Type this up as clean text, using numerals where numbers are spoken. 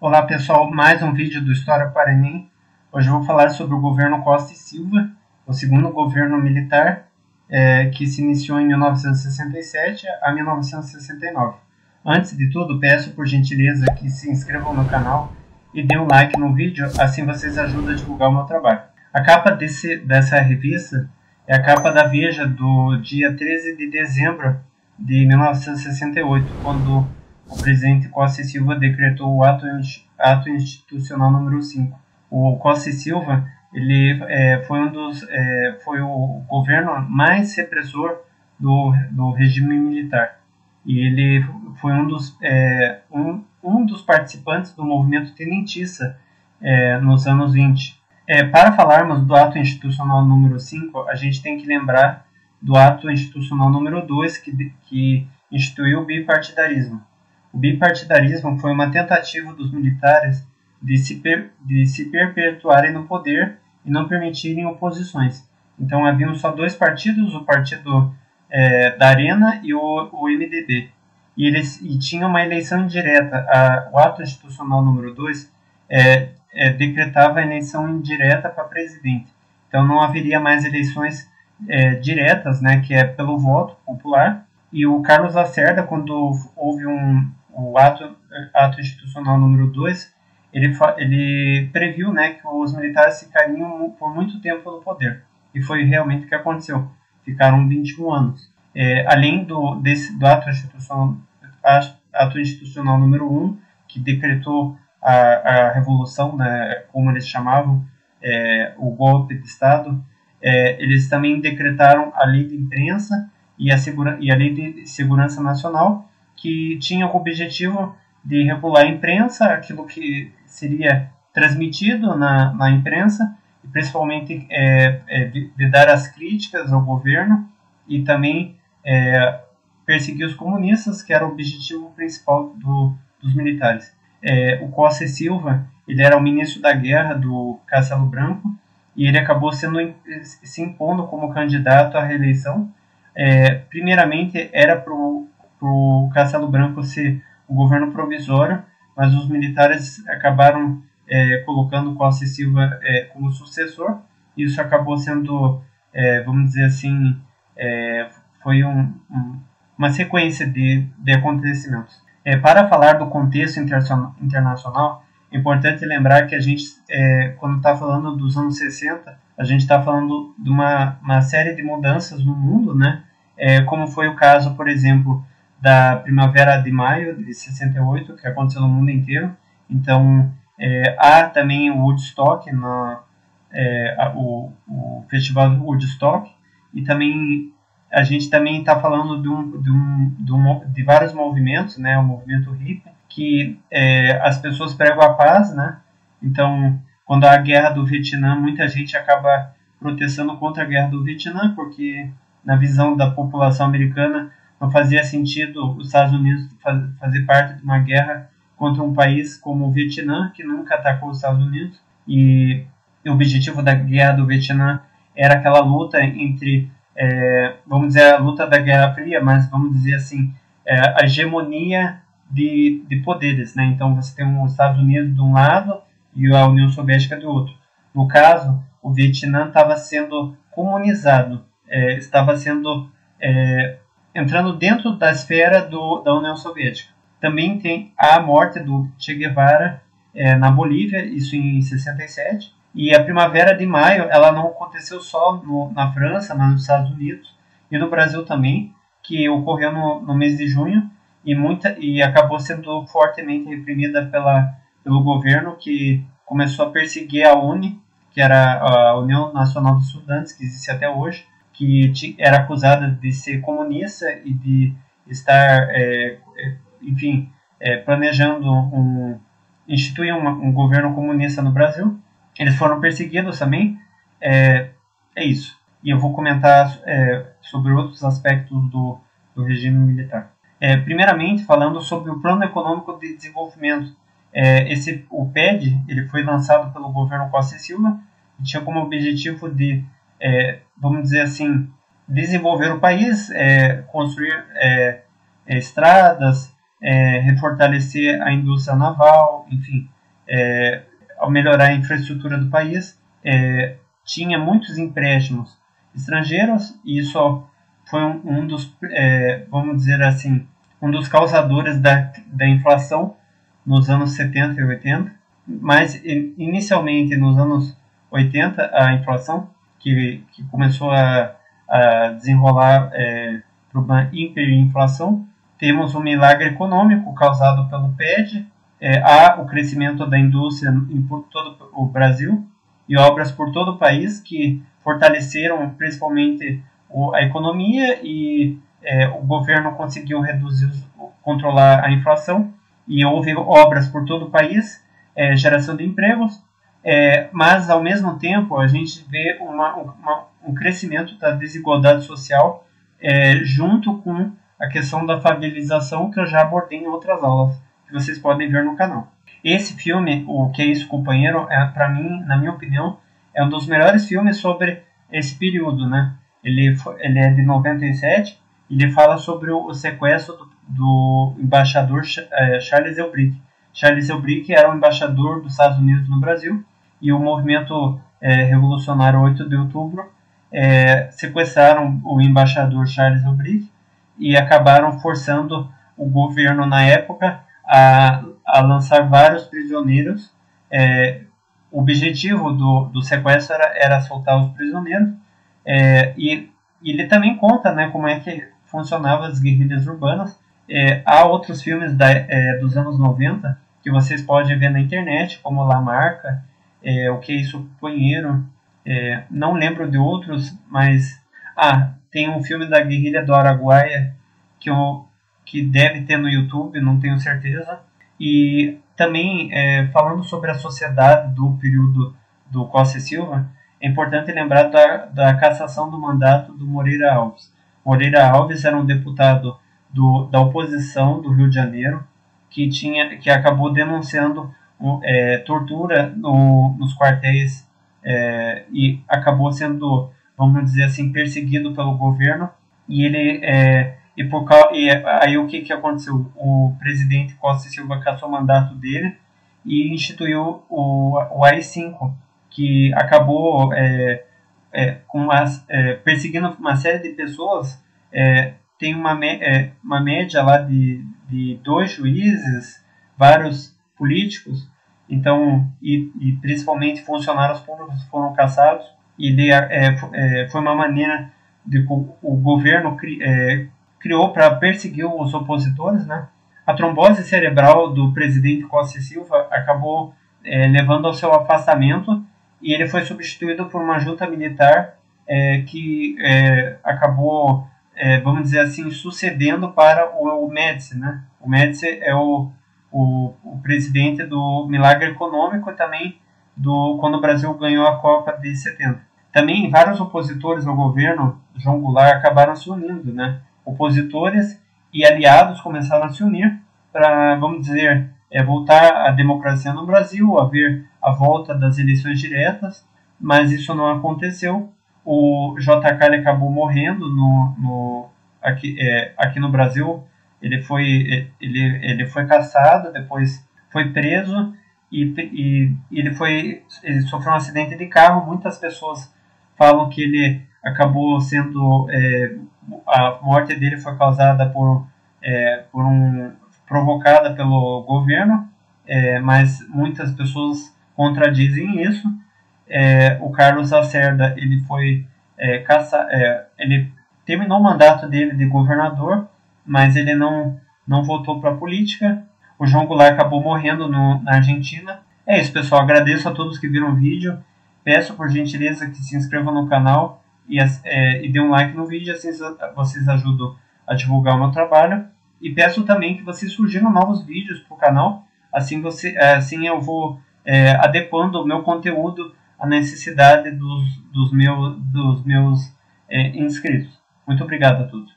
Olá pessoal, mais um vídeo do História para Enem. Hoje eu vou falar sobre o governo Costa e Silva, o segundo governo militar que se iniciou em 1967 a 1969. Antes de tudo, peço por gentileza que se inscrevam no canal e dêem um like no vídeo, assim vocês ajudam a divulgar o meu trabalho. A capa dessa revista é a capa da Veja do dia 13 de dezembro de 1968, quando o presidente Costa e Silva decretou o ato institucional número 5. O Costa e Silva ele foi o governo mais repressor do regime militar. E ele foi um dos participantes do movimento tenentista nos anos 20. Para falarmos do ato institucional número 5, a gente tem que lembrar do ato institucional número 2, que instituiu o bipartidarismo. O bipartidarismo foi uma tentativa dos militares de se perpetuarem no poder e não permitirem oposições. Então haviam só dois partidos, o partido da Arena e o MDB. E tinham uma eleição indireta. O ato institucional número 2 decretava a eleição indireta para presidente. Então não haveria mais eleições diretas, né, que é pelo voto popular. E o Carlos Lacerda, quando houve o ato institucional número 2, ele previu, né, que os militares ficariam por muito tempo no poder. E foi realmente o que aconteceu. Ficaram 21 anos. Além do ato institucional número 1, que decretou a revolução, né, como eles chamavam, o golpe de Estado, eles também decretaram a lei de imprensa e a lei de segurança nacional, que tinha o objetivo de regular a imprensa, aquilo que seria transmitido na imprensa, e principalmente de dar as críticas ao governo e também perseguir os comunistas, que era o objetivo principal dos militares. O Costa e Silva, ele era o ministro da guerra do Castelo Branco, e ele acabou se impondo como candidato à reeleição. Primeiramente era para o Castelo Branco ser o governo provisório, mas os militares acabaram colocando Costa e Silva como sucessor. Isso acabou sendo, vamos dizer assim, foi uma sequência de acontecimentos. Para falar do contexto internacional, é importante lembrar que a gente, quando está falando dos anos 60, a gente está falando de uma série de mudanças no mundo, né? Como foi o caso, por exemplo, da Primavera de Maio de 68, que aconteceu no mundo inteiro. Então, há também o Woodstock, o Festival Woodstock, e também a gente também está falando de vários movimentos, né? O movimento hippie, que as pessoas pregam a paz, né? Então, quando há a guerra do Vietnã, muita gente acaba protestando contra a guerra do Vietnã, porque na visão da população americana não fazia sentido os Estados Unidos fazer parte de uma guerra contra um país como o Vietnã, que nunca atacou os Estados Unidos. E o objetivo da guerra do Vietnã era aquela luta entre, vamos dizer, a luta da Guerra Fria, mas vamos dizer assim, a hegemonia de poderes, né? Então você tem os Estados Unidos de um lado e a União Soviética do outro. No caso, o Vietnã estava sendo comunizado, estava sendo entrando dentro da esfera da União Soviética. Também tem a morte do Che Guevara na Bolívia, isso em 67. E a Primavera de Maio, ela não aconteceu só na França, mas nos Estados Unidos e no Brasil também, que ocorreu no mês de junho e acabou sendo fortemente reprimida pelo governo, que começou a perseguir a UNE, que era a União Nacional dos Estudantes, que existe até hoje, que era acusada de ser comunista e de estar, enfim, planejando instituir um governo comunista no Brasil. Eles foram perseguidos também. É isso. E eu vou comentar sobre outros aspectos do regime militar. Primeiramente, falando sobre o Plano Econômico de Desenvolvimento. O PED ele foi lançado pelo governo Costa e Silva e tinha como objetivo de, vamos dizer assim, desenvolver o país, construir estradas, refortalecer a indústria naval, enfim, ao melhorar a infraestrutura do país. Tinha muitos empréstimos estrangeiros e isso foi um dos, vamos dizer assim, um dos causadores da inflação nos anos 70 e 80, mas inicialmente nos anos 80 a inflação, que começou a desenrolar para uma hiperinflação, temos um milagre econômico causado pelo PED, há o crescimento da indústria em todo o Brasil e obras por todo o país que fortaleceram principalmente a economia e o governo conseguiu controlar a inflação e houve obras por todo o país, geração de empregos, mas ao mesmo tempo a gente vê um crescimento da desigualdade social junto com a questão da favelização que eu já abordei em outras aulas, que vocês podem ver no canal. Esse filme, O Que É Isso, Companheiro, para mim, na minha opinião, é um dos melhores filmes sobre esse período, né? Ele é de 97, e ele fala sobre o sequestro do embaixador Charles Elbrick. Charles Elbrick era o embaixador dos Estados Unidos no Brasil, e o movimento revolucionário 8 de outubro sequestraram o embaixador Charles Elbrick e acabaram forçando o governo na época a lançar vários prisioneiros. O objetivo do sequestro era soltar os prisioneiros, e ele também conta, né, como é que funcionavam as guerrilhas urbanas. Há outros filmes dos anos 90 que vocês podem ver na internet, como La Marca, O Que É Isso, Companheiro, não lembro de outros, mas tem um filme da guerrilha do Araguaia que deve ter no YouTube, não tenho certeza. E também, falando sobre a sociedade do período do Costa e Silva, é importante lembrar da cassação do mandato do Moreira Alves. Moreira Alves era um deputado da oposição do Rio de Janeiro que acabou denunciando tortura nos quartéis e acabou sendo, vamos dizer assim, perseguido pelo governo. E ele aí o que aconteceu? O presidente Costa e Silva cassou o mandato dele e instituiu o AI-5, que acabou perseguindo uma série de pessoas. Tem uma média lá de 2 juízes, vários políticos, então, e principalmente funcionários públicos foram cassados. E foi uma maneira de que o governo criou para perseguir os opositores, né? A trombose cerebral do presidente Costa e Silva acabou levando ao seu afastamento e ele foi substituído por uma junta militar que acabou, vamos dizer assim, sucedendo para o Médici, né? O Médici é o presidente do milagre econômico e também quando o Brasil ganhou a Copa de 70. Também vários opositores ao governo João Goulart acabaram se unindo, né? Opositores e aliados começaram a se unir para, vamos dizer, voltar à democracia no Brasil, haver a volta das eleições diretas, mas isso não aconteceu. O JK acabou morrendo aqui no Brasil. Ele foi cassado, depois foi preso e ele sofreu um acidente de carro. Muitas pessoas falam que ele acabou sendo a morte dele foi causada provocada pelo governo, mas muitas pessoas contradizem isso. O Carlos Lacerda ele foi ele terminou o mandato dele de governador, mas ele não voltou para a política. O João Goulart acabou morrendo na Argentina. É isso, pessoal. Agradeço a todos que viram o vídeo. Peço por gentileza que se inscrevam no canal e dê um like no vídeo, assim vocês ajudam a divulgar o meu trabalho. E peço também que vocês sugiram novos vídeos para o canal, assim eu vou adequando o meu conteúdo à necessidade dos meus inscritos. Muito obrigado a todos.